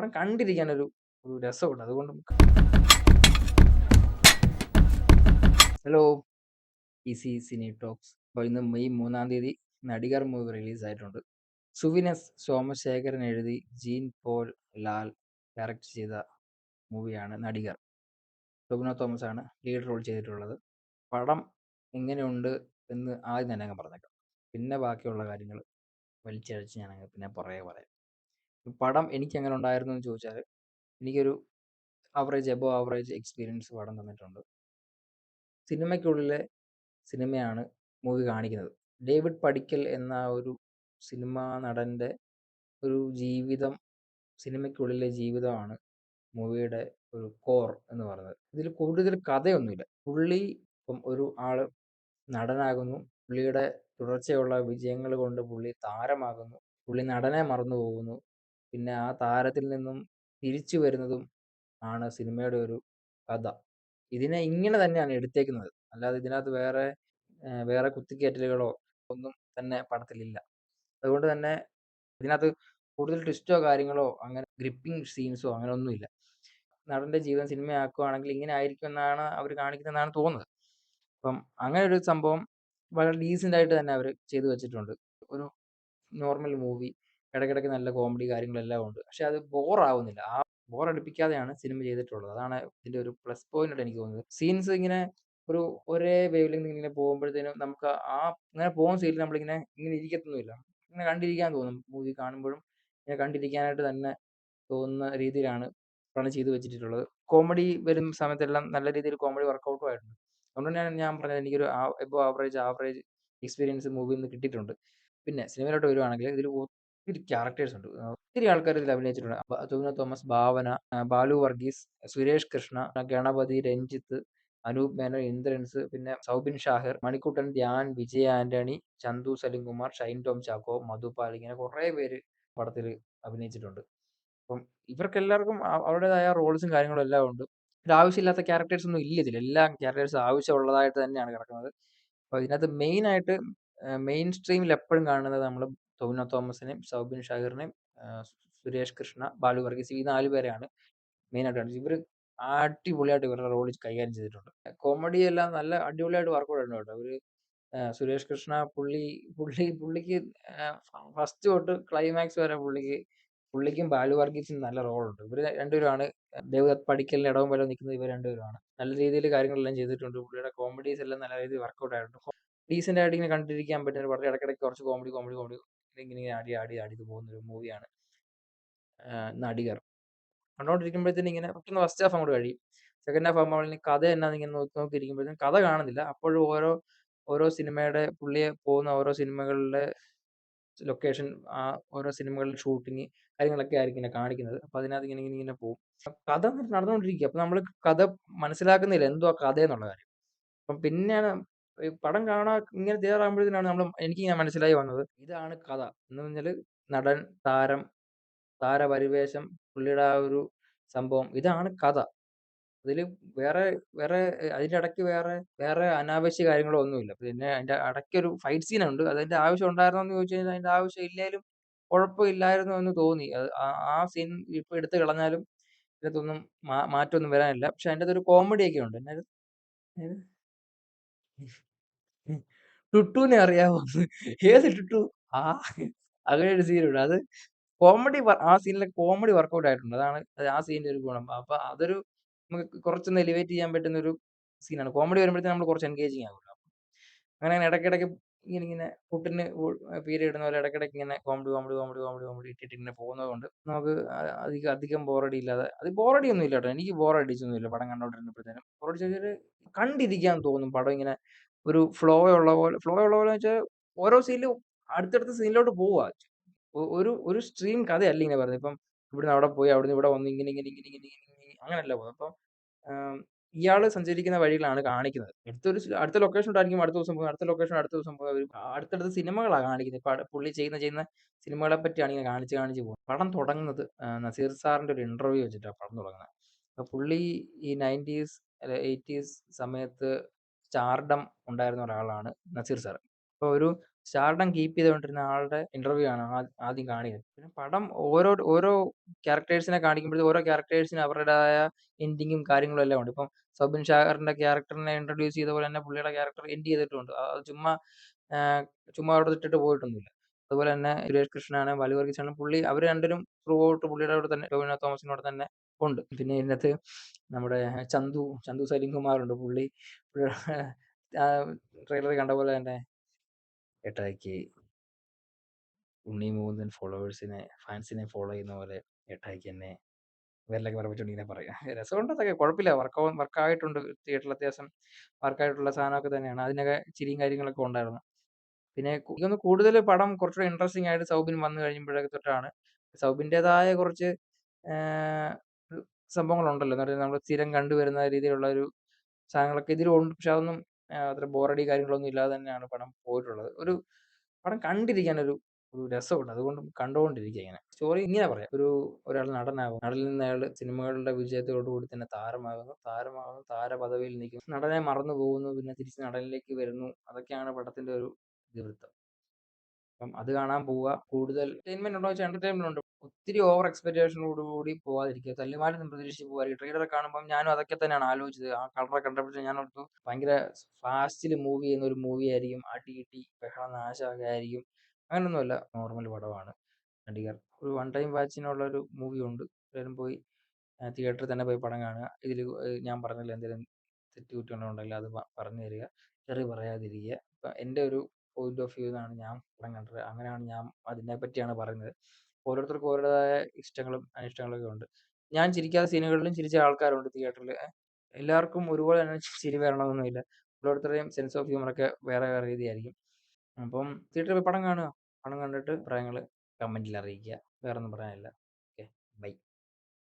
പടം കണ്ടിരിക്കാനൊരു ഒരു രസമുണ്ട്. അതുകൊണ്ട് ഹലോ, ഈസി സിനി ടോക്സ്. അപ്പോൾ ഇന്ന് മെയ് 3-ാം തീയതി നടികർ മൂവി റിലീസായിട്ടുണ്ട്. സുവിനസ് സോമശേഖരൻ എഴുതി ജീൻ പോൾ ലാൽ ഡയറക്റ്റ് ചെയ്ത മൂവിയാണ് നടികർ. ടൊവിനോ തോമസ് ആണ് ലീഡ് റോൾ ചെയ്തിട്ടുള്ളത്. പടം എങ്ങനെയുണ്ട് എന്ന് ആദ്യം തന്നെ അങ്ങ് പറഞ്ഞേക്കാം. പിന്നെ ബാക്കിയുള്ള കാര്യങ്ങൾ വലിച്ചഴച്ച് ഞാനങ്ങ് പിന്നെ പുറകെ പറയാം. പടം എനിക്ക് എങ്ങനെ ഉണ്ടായിരുന്നു എന്ന് ചോദിച്ചാൽ, എനിക്കൊരു എബോവ് ആവറേജ് എക്സ്പീരിയൻസ് പടം തന്നിട്ടുണ്ട്. സിനിമയ്ക്കുള്ളിലെ സിനിമയാണ് മൂവി കാണിക്കുന്നത്. ഡേവിഡ് പടിക്കൽ എന്ന ഒരു സിനിമാ നടൻ്റെ ഒരു ജീവിതം, സിനിമയ്ക്കുള്ളിലെ ജീവിതമാണ് മൂവിയുടെ ഒരു കോർ എന്ന് പറയുന്നത്. ഇതിൽ കൂടുതൽ കഥയൊന്നുമില്ല. പുള്ളി ഇപ്പം ഒരു ആള് നടനാകുന്നു. പുള്ളിയുടെ തുടർച്ചയുള്ള വിജയങ്ങൾ കൊണ്ട് പുള്ളി താരമാകുന്നു. പുള്ളി നടനെ മറന്നു പോകുന്നു. പിന്നെ ആ താരത്തിൽ നിന്നും തിരിച്ചു വരുന്നതും ആണ് സിനിമയുടെ ഒരു കഥ. ഇതിനെ ഇങ്ങനെ തന്നെയാണ് എടുത്തേക്കുന്നത്. അല്ലാതെ ഇതിനകത്ത് വേറെ കുത്തിക്കേറ്റലുകളോ ഒന്നും തന്നെ പടത്തിലില്ല. അതുകൊണ്ട് തന്നെ ഇതിനകത്ത് കൂടുതൽ ട്വിസ്റ്റോ കാര്യങ്ങളോ അങ്ങനെ ഗ്രിപ്പിംഗ് സീൻസോ അങ്ങനെ ഒന്നുമില്ല. നടന്റെ ജീവിതം സിനിമയാക്കുകയാണെങ്കിൽ ഇങ്ങനെ ആയിരിക്കും എന്നാണ് അവർ കാണിക്കുന്നതെന്നാണ് തോന്നുന്നത്. അപ്പം അങ്ങനെ ഒരു സംഭവം വളരെ ഡീസന്റ് ആയിട്ട് തന്നെ അവർ ചെയ്തു വെച്ചിട്ടുണ്ട്. ഒരു നോർമൽ മൂവി, ഇടയ്ക്കിടയ്ക്ക് നല്ല കോമഡി കാര്യങ്ങളെല്ലാം ഉണ്ട്. പക്ഷെ അത് ബോറാവുന്നില്ല. ആ ബോറടിപ്പിക്കാതെയാണ് സിനിമ ചെയ്തിട്ടുള്ളത്. അതാണ് ഇതിന്റെ ഒരു പ്ലസ് പോയിന്റ് ആയിട്ട് എനിക്ക് തോന്നുന്നത്. സീൻസ് ഇങ്ങനെ ഒരു ഒരേ വേവ് ലെങ്ത് ഇങ്ങനെ പോകുമ്പോഴത്തേനും നമുക്ക് ഇങ്ങനെ പോകുന്ന സീനിൽ നമ്മളിങ്ങനെ ഇങ്ങനെ ഇരിക്കത്തൊന്നുമില്ല. ഇങ്ങനെ കണ്ടിരിക്കാൻ തോന്നും. മൂവി കാണുമ്പോഴും ഇങ്ങനെ കണ്ടിരിക്കാനായിട്ട് തന്നെ തോന്നുന്ന രീതിയിലാണ് പടം ചെയ്തു വെച്ചിട്ടുള്ളത്. കോമഡി വരുന്ന സമയത്തെല്ലാം നല്ല രീതിയിൽ കോമഡി വർക്കൗട്ടും ആയിട്ടുണ്ട്. അതുകൊണ്ട് തന്നെയാണ് ഞാൻ പറഞ്ഞത്, എനിക്കൊരു എബോവ് ആവറേജ് എക്സ്പീരിയൻസ് മൂവിയിൽ നിന്ന് കിട്ടിയിട്ടുണ്ട്. പിന്നെ സിനിമയിലോട്ട് വരുവാണെങ്കിൽ ഇതിൽ ഒത്തിരി ക്യാരക്ടേഴ്സ് ഉണ്ട്. ഒത്തിരി ആൾക്കാർ ഇതിൽ അഭിനയിച്ചിട്ടുണ്ട്. ടൊവിനോ തോമസ്, ഭാവന, ബാലു വർഗീസ്, സുരേഷ് കൃഷ്ണ, ഗണപതി, രഞ്ജിത്ത്, അനൂപ് മേനോൻ, ഇന്ദ്രൻസ്, പിന്നെ സൗബിൻ ഷാഹിർ, മണിക്കുട്ടൻ, ധ്യാൻ, വിജയ് ആന്റണി, ചന്തു സലിംകുമാർ, ഷൈൻ ടോം ചാക്കോ, മധുപാൽ, ഇങ്ങനെ കുറേ പേര് പടത്തിൽ അഭിനയിച്ചിട്ടുണ്ട്. അപ്പം ഇവർക്കെല്ലാവർക്കും അവരുടേതായ റോൾസും കാര്യങ്ങളും എല്ലാം ഉണ്ട്. ആവശ്യമില്ലാത്ത ക്യാരക്ടേഴ്സ് ഒന്നും ഇല്ല ഇതിൽ. എല്ലാ ക്യാരക്ടേഴ്സും ആവശ്യമുള്ളതായിട്ട് തന്നെയാണ് കിടക്കുന്നത്. അപ്പോൾ ഇതിനകത്ത് മെയിൻ സ്ട്രീമിൽ എപ്പോഴും കാണുന്നത് നമ്മൾ ടൊവിനോ തോമസിനെയും സൗബിൻ ഷാഹിറിനെയും സുരേഷ് കൃഷ്ണ, ബാലു വർഗീസ്, ഈ 4 പേരെയാണ് മെയിനായിട്ട് കാണിച്ചത്. ഇവർ അടിപൊളിയായിട്ട് ഇവരുടെ റോൾ കൈകാര്യം ചെയ്തിട്ടുണ്ട്. കോമഡി എല്ലാം നല്ല അടിപൊളിയായിട്ട് വർക്കൗട്ട് ആയിട്ടുണ്ട് കേട്ടോ. സുരേഷ് കൃഷ്ണ പുള്ളിക്ക് ഫസ്റ്റ് തൊട്ട് ക്ലൈമാക്സ് വരെ പുള്ളിക്കും ബാലു വർഗീസിനും നല്ല റോളുണ്ട്. ഇവർ രണ്ടുപേരുമാണ് ദേവദത്ത് പടിക്കലിന് ഇടവും വരെ നിൽക്കുന്നത്. ഇവർ രണ്ടുപേരുമാണ്. നല്ല രീതിയിൽ കാര്യങ്ങളെല്ലാം ചെയ്തിട്ടുണ്ട്. പുള്ളിയുടെ കോമഡീസ് എല്ലാം നല്ല രീതിയിൽ വർക്കൗട്ട് ആയിട്ടുണ്ട്. ഡീസന്റ് ആയിട്ട് ഇങ്ങനെ കണ്ടിരിക്കാൻ പറ്റുന്ന ഒരു പടം. ഇടയ്ക്കിടയ്ക്ക് കുറച്ച് കോമഡി ഇങ്ങനെ ആടി ഇത് പോകുന്ന ഒരു മൂവിയാണ് നടികർ. കണ്ടോണ്ടിരിക്കുമ്പോഴത്തേനും ഇങ്ങനെ പെട്ടെന്ന് ഫസ്റ്റ് ഹാഫ് അങ്ങോട്ട് കഴിയും. സെക്കൻഡ് ഹാഫ് ആകുമ്പോൾ കഥ എന്നാന്ന് ഇങ്ങനെ നോക്കിയിരിക്കുമ്പോഴത്തേനും കഥ കാണുന്നില്ല. അപ്പോഴും ഓരോ സിനിമയുടെ പുള്ളിയെ പോകുന്ന ഓരോ സിനിമകളിലെ ലൊക്കേഷൻ, ഓരോ സിനിമകളുടെ ഷൂട്ടിങ് കാര്യങ്ങളൊക്കെ ആയിരിക്കും ഇങ്ങനെ കാണിക്കുന്നത്. അപ്പൊ അതിനകത്ത് ഇങ്ങനെ പോകും. കഥ നടന്നുകൊണ്ടിരിക്കുക. അപ്പൊ നമ്മൾ കഥ മനസ്സിലാക്കുന്നില്ല എന്തുവാ കഥ എന്നുള്ള കാര്യം. അപ്പം പിന്നെയാണ് ഈ പടം ഇങ്ങനെ തയ്യാറാകുമ്പോഴത്തേനാണ് എനിക്കിങ്ങനെ മനസ്സിലായി വന്നത്, ഇതാണ് കഥ എന്ന് പറഞ്ഞാല് നടൻ, താരപരിവേഷം, പുള്ളിയുടെ ആ ഒരു സംഭവം, ഇതാണ് കഥ. അതില് വേറെ വേറെ അതിന്റെ ഇടയ്ക്ക് വേറെ അനാവശ്യ കാര്യങ്ങളോ ഒന്നുമില്ല. പിന്നെ അതിന്റെ ഇടയ്ക്കൊരു ഫൈറ്റ് സീനുണ്ട്. അതിന്റെ ആവശ്യം ഉണ്ടായിരുന്നോ എന്ന് ചോദിച്ചു കഴിഞ്ഞാൽ അതിന്റെ ആവശ്യം ഇല്ലേലും കുഴപ്പമില്ലായിരുന്നു എന്ന് തോന്നി. ആ സീൻ ഇപ്പൊ എടുത്തു കളഞ്ഞാലും ഇതിനകത്തൊന്നും മാറ്റമൊന്നും വരാനില്ല. പക്ഷെ അതിന്റെ ഒരു കോമഡി ഒക്കെ ഉണ്ട്. ഏത്? ടുട്ടുവിനെ അറിയാവോ? ഏത് ടുട്ടു? ആ അങ്ങനെ ഒരു സീനുണ്ട്. ആ സീനിലെ കോമഡി വർക്കൗട്ട് ആയിട്ടുണ്ട്. അതാണ് ആ സീനിന്റെ ഒരു ഗുണം. അപ്പൊ നമുക്ക് കുറച്ചൊന്ന് എലിവേറ്റ് ചെയ്യാൻ പറ്റുന്ന ഒരു സീനാണ്. കോമഡി വരുമ്പോഴത്തേനും നമ്മൾ കുറച്ച് എൻഗേജിങ് ആകുമല്ലോ. അങ്ങനെ ഇടയ്ക്കിടയ്ക്ക് ഇങ്ങനെ പുട്ടിന് പീര ഇടുന്ന പോലെ ഇടയ്ക്കിടയ്ക്ക് ഇങ്ങനെ കോമഡി ഇട്ടിട്ട് ഇങ്ങനെ പോകുന്നത് കൊണ്ട് നമുക്ക് അധികം ബോറടി ഇല്ലാതെ, അത് ബോറടി ഒന്നും ഇല്ല കേട്ടോ. എനിക്ക് ബോറടിച്ചൊന്നുമില്ല പടം കണ്ടോണ്ടിരുന്നപ്പോഴത്തേനും. ബോറടിച്ച് കണ്ടിരിക്കാൻ തോന്നും. പടം ഇങ്ങനെ ഒരു ഫ്ലോ ഉള്ള പോലെ വെച്ചാൽ ഓരോ സീനിലും അടുത്തടുത്ത സീനിലോട്ട് പോവുക. ഒരു സ്ട്രീം കഥയല്ല ഇങ്ങനെ പറയുന്നത്. ഇപ്പം ഇവിടുന്ന് അവിടെ പോയി അവിടുന്ന് ഇവിടെ വന്ന് ഇങ്ങനെ അങ്ങനെയല്ല പോകുന്നത്. അപ്പം ഇയാള് സഞ്ചരിക്കുന്ന വഴികളാണ് കാണിക്കുന്നത്. അടുത്ത ലൊക്കേഷൻ ഉണ്ടായിരിക്കും, അടുത്ത ദിവസം പോകും, അടുത്ത ലൊക്കേഷൻ അടുത്ത ദിവസം പോകും. അടുത്തടുത്ത സിനിമകളാണ് കാണിക്കുന്നത്. പുള്ളി ചെയ്യുന്ന സിനിമകളെ പറ്റിയാണ് ഇങ്ങനെ കാണിച്ച് പോകുന്നത്. പടം തുടങ്ങുന്നത് നസീർ സാറിന്റെ ഒരു ഇന്റർവ്യൂ വെച്ചിട്ടാണ് പടം തുടങ്ങുന്നത്. അപ്പൊ പുള്ളി ഈ 90s അല്ല 80s സമയത്ത് സ്റ്റാർഡം ഉണ്ടായിരുന്ന ഒരാളാണ് നസീർ സാർ. അപ്പൊ സ്റ്റാർഡം കീപ്പ് ചെയ്തുകൊണ്ടിരുന്ന ആളുടെ ഇന്റർവ്യൂ ആണ് ആദ്യം കാണിക്കുന്നത്. പിന്നെ പടം ഓരോ ക്യാരക്ടേഴ്സിനെ കാണിക്കുമ്പോഴത്തേക്കും ഓരോ ക്യാരക്ടേഴ്സിന് അവരുടേതായ എൻഡിങ്ങും കാര്യങ്ങളും എല്ലാം ഉണ്ട്. ഇപ്പം സൗബിൻ ഷാഹിറിന്റെ ക്യാരക്ടറിനെ ഇൻട്രൊഡ്യൂസ് ചെയ്ത പോലെ തന്നെ പുള്ളിയുടെ ക്യാരക്ടർ എൻഡ് ചെയ്തിട്ടുമുണ്ട്. അത് ആഹ് ചുമ്മാ അവിടെ ഇട്ടിട്ട് പോയിട്ടൊന്നുമില്ല. അതുപോലെ തന്നെ സുരേഷ് കൃഷ്ണനാണ്, ബാലു വർഗീസാണ് പുള്ളി അവർ രണ്ടുപേരും ത്രൂ ഔട്ട് പുള്ളിയുടെ കൂടെ തന്നെ ടൊവിനോ തോമസിന്റെ തന്നെ ഉണ്ട്. പിന്നെ ഇതിനകത്ത് നമ്മുടെ ചന്തു സലിംകുമാറുണ്ട്. പുള്ളി ട്രെയിലറിൽ കണ്ട പോലെ തന്നെ ഏട്ടായിക്ക് ഉണ്ണി മുകുന്ദൻ ഫാൻസിനെ ഫോളോ ചെയ്യുന്ന പോലെ ഏട്ടായിക്ക് എന്നെ വിരലൊക്കെ പറപ്പിച്ചുകൊണ്ട് ഇങ്ങനെ പറയാം. രസമുണ്ട്, അതൊക്കെ കുഴപ്പമില്ല. വർക്കായിട്ടുണ്ട്. തിയേറ്ററിൽ അത്യാവശ്യം വർക്കായിട്ടുള്ള സാധനമൊക്കെ തന്നെയാണ്. അതിനൊക്കെ ചിരിയും കാര്യങ്ങളൊക്കെ ഉണ്ടായിരുന്നു. പിന്നെ എനിക്കൊന്ന് കൂടുതൽ പടം കുറച്ചുകൂടെ ഇൻട്രസ്റ്റിംഗ് ആയിട്ട് സൗബിൻ വന്നു കഴിയുമ്പോഴൊക്കെ തൊട്ടാണ്. സൗബിൻ്റെതായ കുറച്ച് ആഹ് സംഭവങ്ങളുണ്ടല്ലോ. എന്ന് പറഞ്ഞാൽ നമ്മൾ സ്ഥിരം കണ്ടുവരുന്ന രീതിയിലുള്ള ഒരു സാധനങ്ങളൊക്കെ ഇതിലും ഉണ്ട്. പക്ഷെ അതൊന്നും അത്ര ബോറടി കാര്യങ്ങളൊന്നും ഇല്ലാതെ തന്നെയാണ് പടം പോയിട്ടുള്ളത്. ഒരു പടം കണ്ടിരിക്കാൻ ഒരു ഒരു രസമുണ്ട്. അതുകൊണ്ട് കണ്ടുകൊണ്ടിരിക്കുക ഇങ്ങനെ. സ്റ്റോറി ഇങ്ങനെ പറയാം. ഒരാൾ നടനാകും. നടനിൽ നിന്ന് അയാൾ സിനിമകളുടെ വിജയത്തോടുകൂടി തന്നെ താരമാകുന്നു. താരപദവിയിൽ നിൽക്കുന്നു. നടനെ മറന്നു പോകുന്നു. പിന്നെ തിരിച്ച് നടനിലേക്ക് വരുന്നു. അതൊക്കെയാണ് പടത്തിന്റെ ഒരു ഇതിവൃത്തം. അപ്പം അത് കാണാൻ പോവുക. കൂടുതൽ എന്റർടൈൻമെന്റ് ഉണ്ടോ വെച്ചാൽ എന്റർടൈൻമെന്റ് ഉണ്ട്. ഒത്തിരി ഓവർ എക്സ്പെക്ടേഷനോട് കൂടി പോവാതിരിക്കുക. തല്ലിമാലൊന്നും പ്രതീക്ഷിച്ച് പോവാതിരിക്കുക. ട്രെയിലർ കാണുമ്പം ഞാനും അതൊക്കെ തന്നെയാണ് ആലോചിച്ചത്. ആ കളറൊക്കെ കണ്ടപ്പോഴത്തേക്കും ഞാൻ ഓർത്തു ഭയങ്കര ഫാസ്റ്റിൽ മൂവ് ചെയ്യുന്ന ഒരു മൂവി ആയിരിക്കും. അടി ഇടി ബഹളം നാശമൊക്കെ ആയിരിക്കും. അങ്ങനൊന്നുമല്ല. നോർമൽ പടമാണ്. നടികർ ഒരു വൺ ടൈം വാച്ചിനുള്ള ഒരു മൂവി ഉണ്ട്. എല്ലാവരും പോയി തിയേറ്ററിൽ തന്നെ പോയി പടം കാണുക. ഇതിൽ ഞാൻ പറഞ്ഞതിൽ എന്തെങ്കിലും തെറ്റുകുറ്റങ്ങളുണ്ടെങ്കിൽ അത് പറഞ്ഞു തരിക. തെറി പറയാതിരിക്കുക. ഇപ്പം എൻ്റെ ഒരു പോയിന്റ് ഓഫ് വ്യൂ എന്നാണ് ഞാൻ പടം കണ്ടത്. അങ്ങനെയാണ് ഞാൻ അതിനെ പറ്റിയാണ് പറയുന്നത്. ഓരോരുത്തർക്കും ഓരുടേതായ ഇഷ്ടങ്ങളും അനിഷ്ടങ്ങളൊക്കെ ഉണ്ട്. ഞാൻ ചിരിക്കാത്ത സീനുകളിലും ചിരിച്ച ആൾക്കാരുണ്ട് തിയേറ്ററിൽ. എല്ലാവർക്കും ഒരുപോലെ തന്നെ ചിരി വരണമെന്നൊന്നുമില്ല. ഓരോരുത്തരുടെയും സെൻസ് ഓഫ് ഹ്യൂമറൊക്കെ വേറെ വേറെ രീതിയായിരിക്കും. അപ്പം തിയേറ്ററിൽ പോയി പടം കാണുക. പടം കണ്ടിട്ട് അഭിപ്രായങ്ങൾ കമന്റിൽ അറിയിക്കുക. വേറൊന്നും പറയാനില്ല.